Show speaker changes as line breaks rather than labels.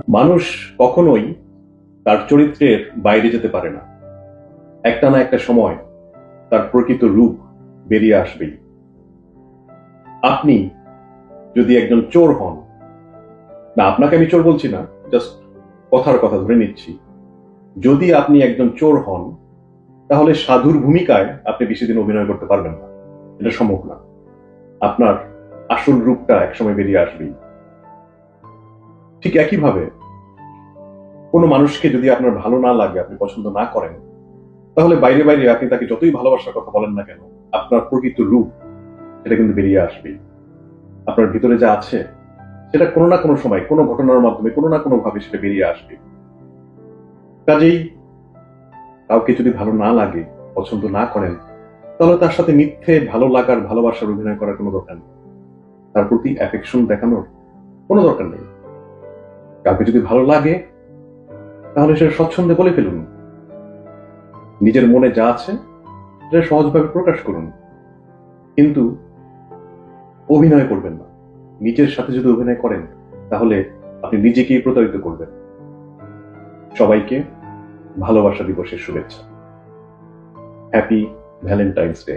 মানুষ কখনোই তার চরিত্রের বাইরে যেতে পারে না। একটা না একটা সময় তার প্রকৃত রূপ বেরিয়ে আসবেই। আপনি যদি একজন চোর হন, না আপনাকে আমি চোর বলছি না, জাস্ট কথার কথা ধরে নিচ্ছি, যদি আপনি একজন চোর হন তাহলে সাধুর ভূমিকায় আপনি বেশি দিন অভিনয় করতে পারবেন না, এটা সম্ভব না। আপনার আসল রূপটা একসময় বেরিয়ে আসবেই। ঠিক একইভাবে কোনো মানুষকে যদি আপনার ভালো না লাগে, আপনি পছন্দ না করেন, তাহলে বাইরে বাইরে আপনি তাকে যতই ভালোবাসার কথা বলেন না কেন, আপনার প্রকৃত রূপ সেটা কিন্তু বেরিয়ে আসবেই। আপনার ভিতরে যা আছে সেটা কোনো না কোনো সময়, কোনো ঘটনার মাধ্যমে, কোনো না কোনো ভাবে সেটা বেরিয়ে আসবে। কাজেই কাউকে যদি ভালো না লাগে, পছন্দ না করেন, তাহলে তার সাথে মিথ্যে ভালো লাগার, ভালোবাসার অভিনয় করার কোনো দরকার নেই। তার প্রতি অ্যাফেকশন দেখানোর কোনো দরকার নেই। কাউকে যদি ভালো লাগে তাহলে সেটা স্বচ্ছন্দে বলে ফেলুন। নিজের মনে যা আছে সেটা সহজভাবে প্রকাশ করুন, কিন্তু অভিনয় করবেন না। নিজের সাথে যদি অভিনয় করেন তাহলে আপনি নিজেকেই প্রতারিত করবেন। সবাইকে ভালোবাসা দিবসের শুভেচ্ছা। Happy Valentine's day.